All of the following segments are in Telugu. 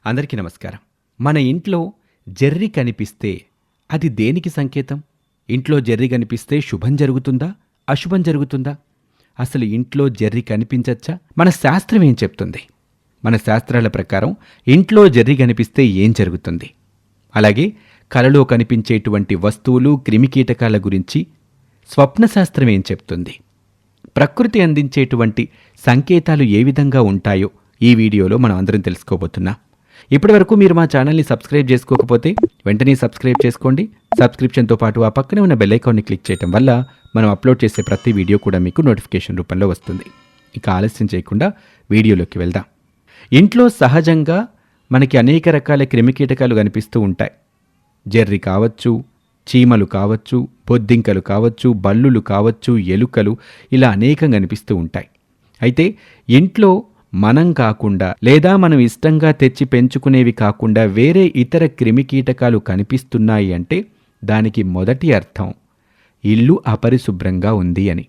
అందరికీ నమస్కారం. మన ఇంట్లో జెర్రీ కనిపిస్తే అది దేనికి సంకేతం? ఇంట్లో జెర్రీ కనిపిస్తే శుభం జరుగుతుందా? అశుభం జరుగుతుందా? అసలు ఇంట్లో జెర్రీ కనిపించచ్చా? మన శాస్త్రం ఏం చెప్తుంది? మన శాస్త్రాల ప్రకారం ఇంట్లో జెర్రీ కనిపిస్తే ఏం జరుగుతుంది? అలాగే కలలో కనిపించేటువంటి వస్తువులు, క్రిమికీటకాల గురించి స్వప్నశాస్త్రం ఏం చెప్తుంది? ప్రకృతి అందించేటువంటి సంకేతాలు ఏ విధంగా ఉంటాయో ఈ వీడియోలో మనం అందరం తెలుసుకోబోతున్నాం. ఇప్పటివరకు మీరు మా ఛానల్ని సబ్స్క్రైబ్ చేసుకోకపోతే వెంటనే సబ్స్క్రైబ్ చేసుకోండి. సబ్స్క్రిప్షన్తో పాటు ఆ పక్కనే ఉన్న బెల్ ఐకాన్ని క్లిక్ చేయడం వల్ల మనం అప్లోడ్ చేసే ప్రతి వీడియో కూడా మీకు నోటిఫికేషన్ రూపంలో వస్తుంది. ఇక ఆలస్యం చేయకుండా వీడియోలోకి వెళ్దాం. ఇంట్లో సహజంగా మనకి అనేక రకాల క్రిమికీటకాలు కనిపిస్తూ ఉంటాయి. జెర్రీ కావచ్చు, చీమలు కావచ్చు, బొద్దింకలు కావచ్చు, బల్లులు కావచ్చు, ఎలుకలు, ఇలా అనేకం కనిపిస్తూ ఉంటాయి. అయితే ఇంట్లో మనం కాకుండా లేదా మనం ఇష్టంగా తెచ్చి పెంచుకునేవి కాకుండా వేరే ఇతర క్రిమికీటకాలు కనిపిస్తున్నాయి అంటే దానికి మొదటి అర్థం ఇల్లు అపరిశుభ్రంగా ఉంది అని.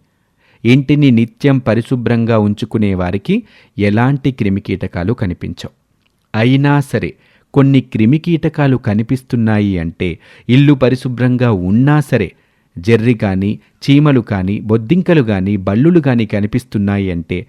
ఇంటిని నిత్యం పరిశుభ్రంగా ఉంచుకునే వారికి ఎలాంటి క్రిమికీటకాలు కనిపించవు. అయినా సరే కొన్ని క్రిమికీటకాలు కనిపిస్తున్నాయి అంటే ఇల్లు పరిశుభ్రంగా ఉన్నా సరే జెర్రీ కానీ, చీమలు కానీ, బొద్దింకలు కానీ, బల్లులు కానీ కనిపిస్తున్నాయి అంటే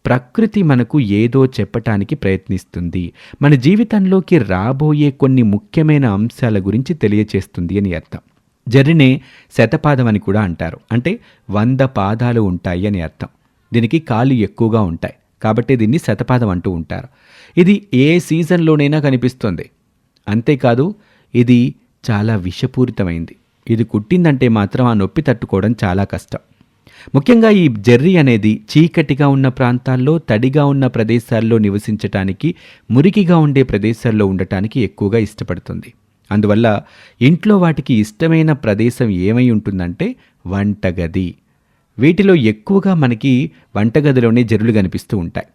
ప్రకృతి మనకు ఏదో చెప్పటానికి ప్రయత్నిస్తుంది. మన జీవితంలోకి రాబోయే కొన్ని ముఖ్యమైన అంశాల గురించి తెలియచేస్తుంది అని అర్థం. జెర్రీనే శతపాదం అని కూడా అంటారు. అంటే 100 పాదాలు ఉంటాయి అని అర్థం. దీనికి కాళ్ళు ఎక్కువగా ఉంటాయి కాబట్టి దీన్ని శతపాదం అంటూ ఉంటారు. ఇది ఏ సీజన్లోనైనా కనిపిస్తుంది. అంతేకాదు ఇది చాలా విషపూరితమైంది. ఇది కుట్టిందంటే మాత్రం ఆ నొప్పి తట్టుకోవడం చాలా కష్టం. ముఖ్యంగా ఈ జెర్రీ అనేది చీకటిగా ఉన్న ప్రాంతాల్లో, తడిగా ఉన్న ప్రదేశాల్లో నివసించటానికి, మురికిగా ఉండే ప్రదేశాల్లో ఉండటానికి ఎక్కువగా ఇష్టపడుతుంది. అందువల్ల ఇంట్లో వాటికి ఇష్టమైన ప్రదేశం ఏమై ఉంటుందంటే వంటగది. వీటిలో ఎక్కువగా మనకి వంటగదిలోనే జెర్రీలు కనిపిస్తూ ఉంటాయి.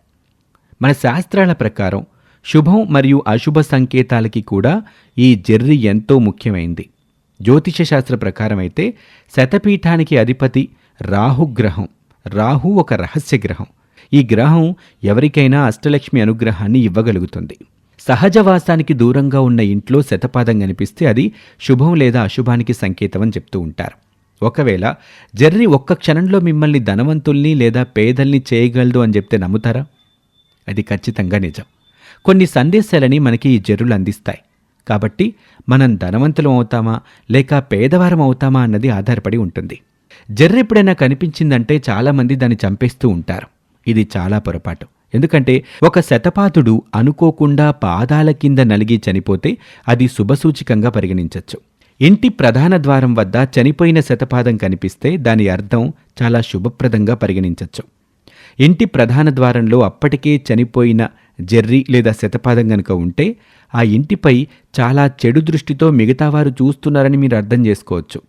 మన శాస్త్రాల ప్రకారం శుభం మరియు అశుభ సంకేతాలకి కూడా ఈ జెర్రీ ఎంతో ముఖ్యమైంది. జ్యోతిష శాస్త్ర ప్రకారం అయితే శతపీఠానికి అధిపతి రాహుగ్రహం. రాహు ఒక రహస్య గ్రహం. ఈ గ్రహం ఎవరికైనా అష్టలక్ష్మి అనుగ్రహాన్ని ఇవ్వగలుగుతుంది. సహజవాసానికి దూరంగా ఉన్న ఇంట్లో శతపాదం కనిపిస్తే అది శుభం లేదా అశుభానికి సంకేతం అని చెప్తూ ఉంటారు. ఒకవేళ జెర్రీ ఒక్క క్షణంలో మిమ్మల్ని ధనవంతుల్ని లేదా పేదల్ని చేయగలదు అని చెప్తే నమ్ముతారా? అది ఖచ్చితంగా నిజం. కొన్ని సందేశాలని మనకి ఈ జెర్రీలు అందిస్తాయి. కాబట్టి మనం ధనవంతులం అవుతామా లేక పేదవారం అవుతామా అన్నది ఆధారపడి ఉంటుంది. జెర్రీ ఎప్పుడైనా కనిపించిందంటే చాలామంది దాన్ని చంపేస్తూ ఉంటారు. ఇది చాలా పొరపాటు. ఎందుకంటే ఒక శతపాదుడు అనుకోకుండా పాదాల కింద నలిగి చనిపోతే అది శుభసూచికంగా పరిగణించవచ్చు. ఇంటి ప్రధాన ద్వారం వద్ద చనిపోయిన శతపాదం కనిపిస్తే దాని అర్థం చాలా శుభప్రదంగా పరిగణించవచ్చు. ఇంటి ప్రధాన ద్వారంలో అప్పటికే చనిపోయిన జెర్రీ లేదా శతపాదం కనుక ఉంటే ఆ ఇంటిపై చాలా చెడు దృష్టితో మిగతా వారు చూస్తున్నారని మీరు అర్థం చేసుకోవచ్చు.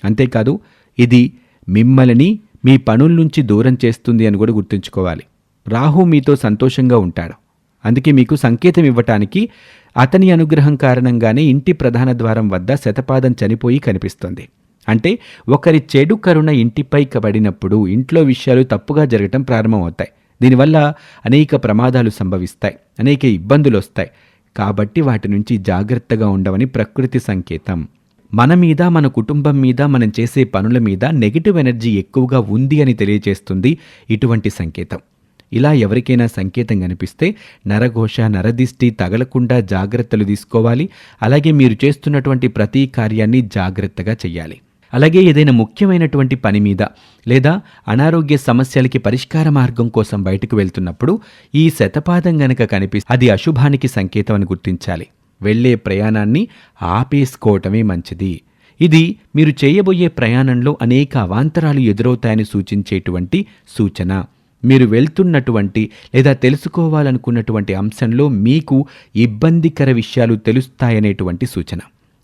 అంతేకాదు ఇది మిమ్మల్ని మీ పనుల నుంచి దూరం చేస్తుంది అని కూడా గుర్తుంచుకోవాలి. రాహు మీతో సంతోషంగా ఉంటాడు. అందుకే మీకు సంకేతం ఇవ్వటానికి అతని అనుగ్రహం కారణంగానే ఇంటి ప్రధాన ద్వారం వద్ద శతపాదం చనిపోయి కనిపిస్తుంది. అంటే ఒకరి చెడు కరుణ ఇంటిపై పడినప్పుడు ఇంట్లో విషయాలు తప్పుగా జరగటం ప్రారంభమవుతాయి. దీనివల్ల అనేక ప్రమాదాలు సంభవిస్తాయి, అనేక ఇబ్బందులు వస్తాయి. కాబట్టి వాటి నుంచి జాగ్రత్తగా ఉండవని ప్రకృతి సంకేతం. మన మీద, మన కుటుంబం మీద, మనం చేసే పనుల మీద నెగిటివ్ ఎనర్జీ ఎక్కువగా ఉంది అని తెలియజేస్తుంది ఇటువంటి సంకేతం. ఇలా ఎవరికైనా సంకేతం కనిపిస్తే నరఘోష, నరదిష్టి తగలకుండా జాగ్రత్తలు తీసుకోవాలి. అలాగే మీరు చేస్తున్నటువంటి ప్రతి కార్యాన్ని జాగ్రత్తగా చెయ్యాలి. అలాగే ఏదైనా ముఖ్యమైనటువంటి పని మీద లేదా అనారోగ్య సమస్యలకి పరిష్కార మార్గం కోసం బయటకు వెళ్తున్నప్పుడు ఈ శతపాదం గనక కనిపిస్తే అది అశుభానికి సంకేతం అని గుర్తించాలి. వెళ్లే ప్రయాణాన్ని ఆపేసుకోవటమే మంచిది. ఇది మీరు చేయబోయే ప్రయాణంలో అనేక అవాంతరాలు ఎదురవుతాయని సూచించేటువంటి సూచన. మీరు వెళ్తున్నటువంటి లేదా తెలుసుకోవాలనుకున్నటువంటి అంశంలో మీకు ఇబ్బందికర విషయాలు తెలుస్తాయనేటువంటి సూచన.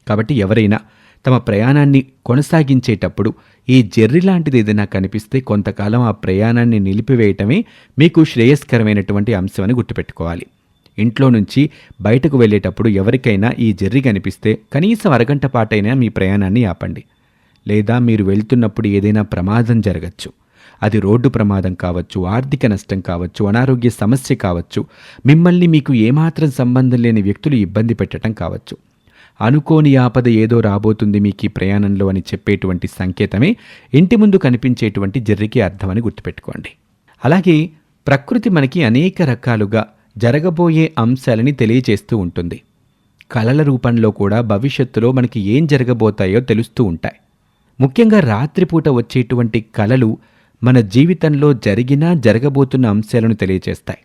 కాబట్టి ఎవరైనా తమ ప్రయాణాన్ని కొనసాగించేటప్పుడు ఈ జెర్రీ లాంటిది ఏదైనా కనిపిస్తే కొంతకాలం ఆ ప్రయాణాన్ని నిలిపివేయటమే మీకు శ్రేయస్కరమైనటువంటి అంశం అని గుర్తుపెట్టుకోవాలి. ఇంట్లో నుంచి బయటకు వెళ్ళేటప్పుడు ఎవరికైనా ఈ జెర్రీ కనిపిస్తే కనీసం అరగంట పాటైనా మీ ప్రయాణాన్ని ఆపండి. లేదా మీరు వెళ్తున్నప్పుడు ఏదైనా ప్రమాదం జరగచ్చు. అది రోడ్డు ప్రమాదం కావచ్చు, ఆర్థిక నష్టం కావచ్చు, అనారోగ్య సమస్య కావచ్చు, మిమ్మల్ని మీకు ఏమాత్రం సంబంధం లేని వ్యక్తులు ఇబ్బంది పెట్టడం కావచ్చు. అనుకోని ఆపద ఏదో రాబోతుంది మీకు ఈ ప్రయాణంలో అని చెప్పేటువంటి సంకేతమే ఇంటి ముందు కనిపించేటువంటి జర్రికి అర్థమని గుర్తుపెట్టుకోండి. అలాగే ప్రకృతి మనకి అనేక రకాలుగా జరగబోయే అంశాలని తెలియచేస్తూ ఉంటుంది. కలల రూపంలో కూడా భవిష్యత్తులో మనకి ఏం జరగబోతాయో తెలుస్తూ ఉంటాయి. ముఖ్యంగా రాత్రిపూట వచ్చేటువంటి కలలు మన జీవితంలో జరగబోతున్న అంశాలను తెలియచేస్తాయి.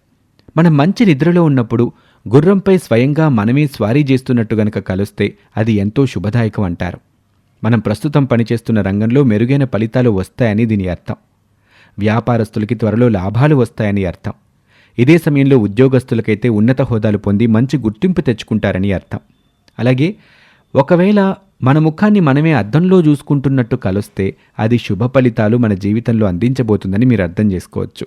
మనం మంచి నిద్రలో ఉన్నప్పుడు గుర్రంపై స్వయంగా మనమే స్వారీ చేస్తున్నట్టు గనక కలుస్తే అది ఎంతో శుభదాయకం అంటారు. మనం ప్రస్తుతం పనిచేస్తున్న రంగంలో మెరుగైన ఫలితాలు వస్తాయని దీని అర్థం. వ్యాపారస్తులకి త్వరలో లాభాలు వస్తాయని అర్థం. ఇదే సమయంలో ఉద్యోగస్తులకైతే ఉన్నత హోదాలు పొంది మంచి గుర్తింపు తెచ్చుకుంటారని అర్థం. అలాగే ఒకవేళ మన ముఖాన్ని మనమే అద్దంలో చూసుకుంటున్నట్టు కలిస్తే అది శుభ ఫలితాలు మన జీవితంలో అందించబోతుందని మీరు అర్థం చేసుకోవచ్చు.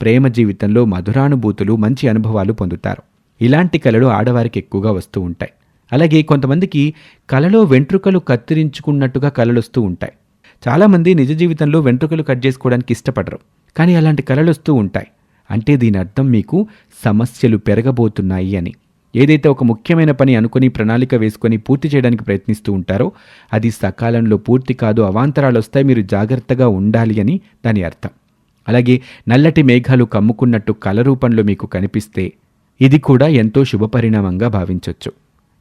ప్రేమ జీవితంలో మధురానుభూతులు, మంచి అనుభవాలు పొందుతారు. ఇలాంటి కలలు ఆడవారికి ఎక్కువగా వస్తూ ఉంటాయి. అలాగే కొంతమందికి కలలో వెంట్రుకలు కత్తిరించుకున్నట్టుగా కలలు వస్తూ ఉంటాయి. చాలామంది నిజ జీవితంలో వెంట్రుకలు కట్ చేసుకోవడానికి ఇష్టపడరు, కానీ అలాంటి కలలు వస్తూ ఉంటాయి. అంటే దీని అర్థం మీకు సమస్యలు పెరగబోతున్నాయి అని. ఏదైతే ఒక ముఖ్యమైన పని అనుకుని ప్రణాళిక వేసుకొని పూర్తి చేయడానికి ప్రయత్నిస్తూ ఉంటారో అది సకాలంలో పూర్తి కాదు, అవాంతరాలు వస్తాయి, మీరు జాగ్రత్తగా ఉండాలి అని దాని అర్థం. అలాగే నల్లటి మేఘాలు కమ్ముకున్నట్టు కల రూపంలో మీకు కనిపిస్తే ఇది కూడా ఎంతో శుభపరిణామంగా భావించవచ్చు.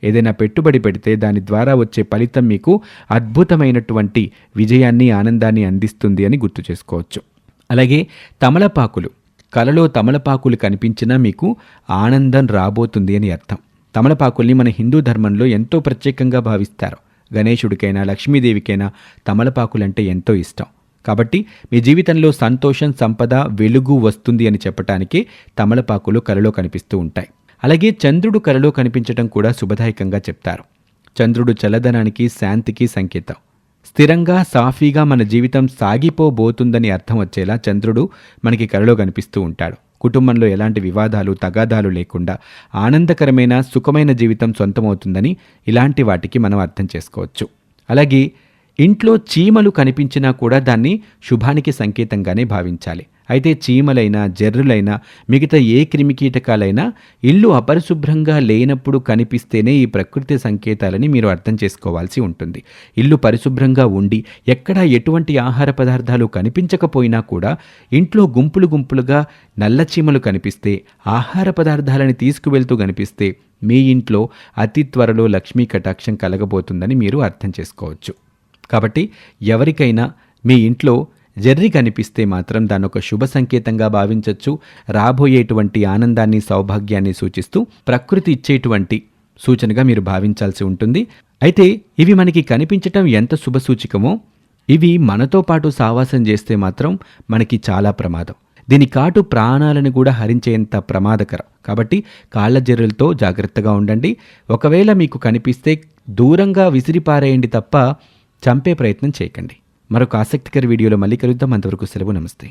ఏదైనా పెట్టుబడి పెడితే దాని ద్వారా వచ్చే ఫలితం మీకు అద్భుతమైనటువంటి విజయాన్ని, ఆనందాన్ని అందిస్తుంది అని గుర్తు చేసుకోవచ్చు. అలాగే తమలపాకులు, కలలో తమలపాకులు కనిపించినా మీకు ఆనందం రాబోతుంది అని అర్థం. తమలపాకుల్ని మన హిందూ ధర్మంలో ఎంతో ప్రత్యేకంగా భావిస్తారు. గణేశుడికైనా లక్ష్మీదేవికైనా తమలపాకులంటే ఎంతో ఇష్టం. కాబట్టి మీ జీవితంలో సంతోషం, సంపద, వెలుగు వస్తుంది అని చెప్పటానికి తమలపాకులు కలలో కనిపిస్తూ ఉంటాయి. అలాగే చంద్రుడు కలలో కనిపించడం కూడా శుభదాయకంగా చెప్తారు. చంద్రుడు చల్లదనానికి, శాంతికి సంకేతం. స్థిరంగా, సాఫీగా మన జీవితం సాగిపోబోతుందని అర్థం వచ్చేలా చంద్రుడు మనకి కలలో కనిపిస్తూ ఉంటాడు. కుటుంబంలో ఎలాంటి వివాదాలు, తగాదాలు లేకుండా ఆనందకరమైన, సుఖమైన జీవితం సొంతమవుతుందని ఇలాంటి వాటికి మనం అర్థం చేసుకోవచ్చు. అలాగే ఇంట్లో చీమలు కనిపించినా కూడా దాన్ని శుభానికి సంకేతంగానే భావించాలి. అయితే చీమలైనా, జర్రులైనా, మిగతా ఏ క్రిమికీటకాలైనా ఇల్లు అపరిశుభ్రంగా లేనప్పుడు కనిపిస్తేనే ఈ ప్రకృతి సంకేతాలని మీరు అర్థం చేసుకోవాల్సి ఉంటుంది. ఇల్లు పరిశుభ్రంగా ఉండి ఎక్కడా ఎటువంటి ఆహార పదార్థాలు కనిపించకపోయినా కూడా ఇంట్లో గుంపులు గుంపులుగా నల్ల చీమలు కనిపిస్తే, ఆహార పదార్థాలని తీసుకువెళ్తూ కనిపిస్తే మీ ఇంట్లో అతి త్వరలో లక్ష్మీ కటాక్షం కలగబోతుందని మీరు అర్థం చేసుకోవచ్చు. కాబట్టి ఎవరికైనా మీ ఇంట్లో జర్రి కనిపిస్తే మాత్రం దాన్ని ఒక శుభ సంకేతంగా భావించవచ్చు. రాబోయేటువంటి ఆనందాన్ని, సౌభాగ్యాన్ని సూచిస్తూ ప్రకృతి ఇచ్చేటువంటి సూచనగా మీరు భావించాల్సి ఉంటుంది. అయితే ఇవి మనకి కనిపించటం ఎంత శుభసూచికమో ఇవి మనతో పాటు సావాసం చేస్తే మాత్రం మనకి చాలా ప్రమాదం. దీని కాటు ప్రాణాలను కూడా హరించేంత ప్రమాదకరం. కాబట్టి కాళ్ళ జర్రులతో జాగ్రత్తగా ఉండండి. ఒకవేళ మీకు కనిపిస్తే దూరంగా విసిరిపారేయండి తప్ప చంపే ప్రయత్నం చేయకండి. మరొక ఆసక్తికర వీడియోలో మళ్ళీ కలుద్దాం. అంతవరకు సెలవు. నమస్తే.